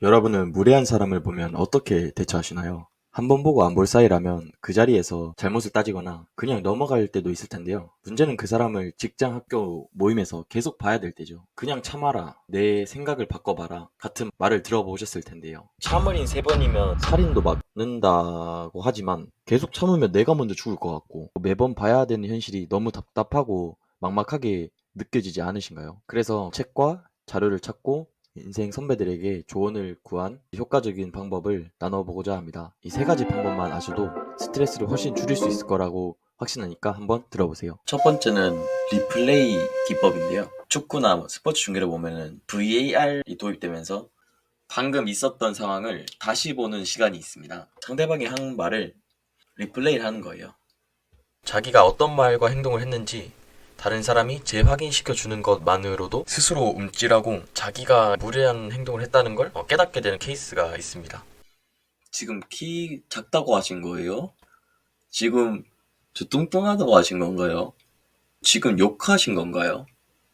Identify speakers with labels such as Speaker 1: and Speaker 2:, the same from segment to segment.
Speaker 1: 여러분은 무례한 사람을 보면 어떻게 대처하시나요? 한 번 보고 안 볼 사이라면 그 자리에서 잘못을 따지거나 그냥 넘어갈 때도 있을 텐데요. 문제는 그 사람을 직장, 학교, 모임에서 계속 봐야 될 때죠. 그냥 참아라, 내 생각을 바꿔봐라 같은 말을 들어보셨을 텐데요. 참을인 세 번이면 살인도 막는다고 하지만 계속 참으면 내가 먼저 죽을 것 같고 매번 봐야 되는 현실이 너무 답답하고 막막하게 느껴지지 않으신가요? 그래서 책과 자료를 찾고 인생 선배들에게 조언을 구한 효과적인 방법을 나눠보고자 합니다. 이 세 가지 방법만 아셔도 스트레스를 훨씬 줄일 수 있을 거라고 확신하니까 한번 들어보세요. 첫 번째는 리플레이 기법인데요. 축구나 스포츠 중계를 보면은 VAR이 도입되면서 방금 있었던 상황을 다시 보는 시간이 있습니다. 상대방이 한 말을 리플레이를 하는 거예요. 자기가 어떤 말과 행동을 했는지 다른 사람이 재확인시켜 주는 것만으로도 스스로 움찔하고 자기가 무례한 행동을 했다는 걸 깨닫게 되는 케이스가 있습니다. 지금 키 작다고 하신 거예요? 지금 저 뚱뚱하다고 하신 건가요? 지금 욕하신 건가요?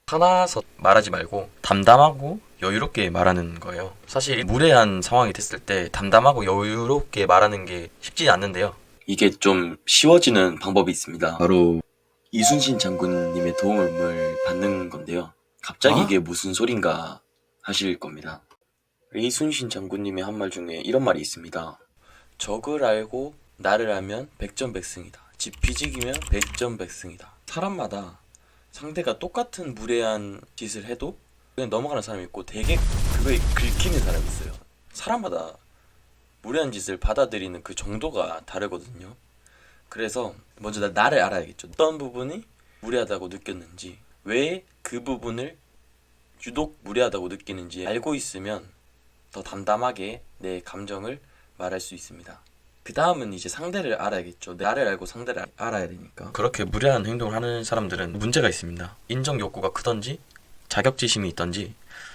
Speaker 1: 화나서 말하지 말고 담담하고 여유롭게 말하는 거예요. 사실 무례한 상황이 됐을 때 담담하고 여유롭게 말하는 게 쉽지 않는데요. 이게 좀 쉬워지는 방법이 있습니다. 바로 이순신 장군님의 도움을 받는 건데요. 갑자기 이게 무슨 소린가 하실 겁니다. 이순신 장군님의 한 말 중에 이런 말이 있습니다. 적을 알고 나를 알면 백전백승이다. 지피지기면 백전백승이다. 사람마다 상대가 똑같은 무례한 짓을 해도 그냥 넘어가는 사람이 있고 되게 그거에 긁히는 사람이 있어요. 사람마다 무례한 짓을 받아들이는 그 정도가 다르거든요. 그래서 먼저 나를 알아야겠죠. 어떤 부분이 무례하다고 느꼈는지, 왜 그 부분을 유독 무례하다고 느끼는지 알고 있으면 더 담담하게 내 감정을 말할 수 있습니다. 그 다음은 이제 상대를 알아야겠죠. 나를 알고 상대를 알아야 되니까. 그렇게 무례한 행동을 하는 사람들은 문제가 있습니다. 인정 욕구가 크던지 자격지심이 있던지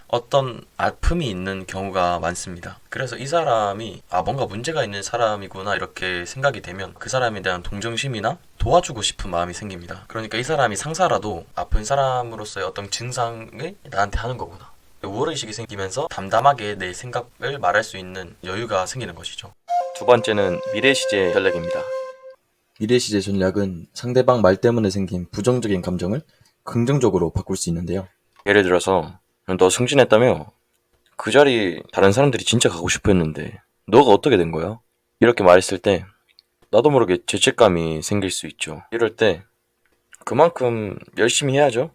Speaker 1: 어떤 아픔이 있는 경우가 많습니다. 그래서 이 사람이 뭔가 문제가 있는 사람이구나 이렇게 생각이 되면 그 사람에 대한 동정심이나 도와주고 싶은 마음이 생깁니다. 그러니까 이 사람이 상사라도 아픈 사람으로서의 어떤 증상을 나한테 하는 거구나. 우월의식이 생기면서 담담하게 내 생각을 말할 수 있는 여유가 생기는 것이죠. 두 번째는 미래시제 전략입니다. 미래시제 전략은 상대방 말 때문에 생긴 부정적인 감정을 긍정적으로 바꿀 수 있는데요. 예를 들어서 너 승진했다며? 그 자리 다른 사람들이 진짜 가고 싶어 했는데 너가 어떻게 된 거야? 이렇게 말했을 때 나도 모르게 죄책감이 생길 수 있죠. 이럴 때 그만큼 열심히 해야죠.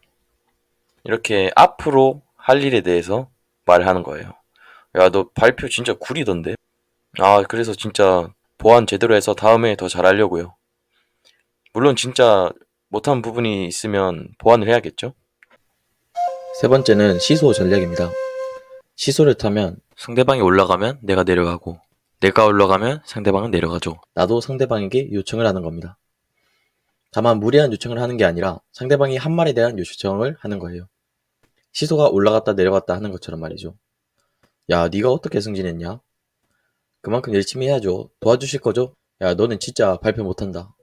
Speaker 1: 이렇게 앞으로 할 일에 대해서 말하는 거예요. 야, 너 발표 진짜 구리던데? 그래서 진짜 보완 제대로 해서 다음에 더 잘하려고요. 물론 진짜 못한 부분이 있으면 보완을 해야겠죠? 세 번째는 시소 전략입니다. 시소를 타면 상대방이 올라가면 내가 내려가고 내가 올라가면 상대방은 내려가죠. 나도 상대방에게 요청을 하는 겁니다. 다만 무리한 요청을 하는 게 아니라 상대방이 한 말에 대한 요청을 하는 거예요. 시소가 올라갔다 내려갔다 하는 것처럼 말이죠. 야, 네가 어떻게 승진했냐? 그만큼 열심히 해야죠. 도와주실 거죠? 야, 너는 진짜 발표 못한다.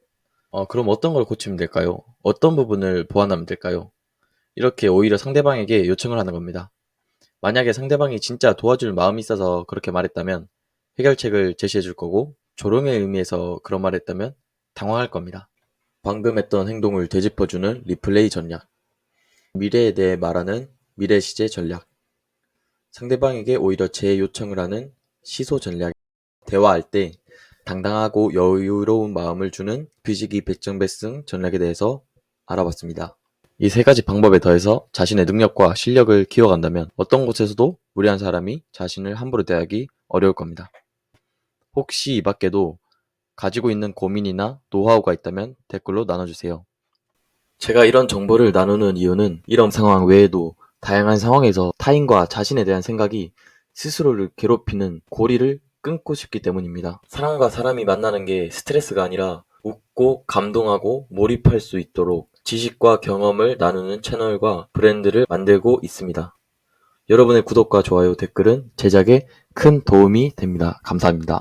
Speaker 1: 그럼 어떤 걸 고치면 될까요? 어떤 부분을 보완하면 될까요? 이렇게 오히려 상대방에게 요청을 하는 겁니다. 만약에 상대방이 진짜 도와줄 마음이 있어서 그렇게 말했다면 해결책을 제시해 줄 거고, 조롱의 의미에서 그런 말을 했다면 당황할 겁니다. 방금 했던 행동을 되짚어주는 리플레이 전략, 미래에 대해 말하는 미래 시제 전략, 상대방에게 오히려 재요청을 하는 시소 전략, 대화할 때 당당하고 여유로운 마음을 주는 비지기 백전백승 전략에 대해서 알아봤습니다. 이 세 가지 방법에 더해서 자신의 능력과 실력을 키워간다면 어떤 곳에서도 무례한 사람이 자신을 함부로 대하기 어려울 겁니다. 혹시 이 밖에도 가지고 있는 고민이나 노하우가 있다면 댓글로 나눠주세요. 제가 이런 정보를 나누는 이유는 이런 상황 외에도 다양한 상황에서 타인과 자신에 대한 생각이 스스로를 괴롭히는 고리를 끊고 싶기 때문입니다. 사람과 사람이 만나는 게 스트레스가 아니라 웃고 감동하고 몰입할 수 있도록 지식과 경험을 나누는 채널과 브랜드를 만들고 있습니다. 여러분의 구독과 좋아요, 댓글은 제작에 큰 도움이 됩니다. 감사합니다.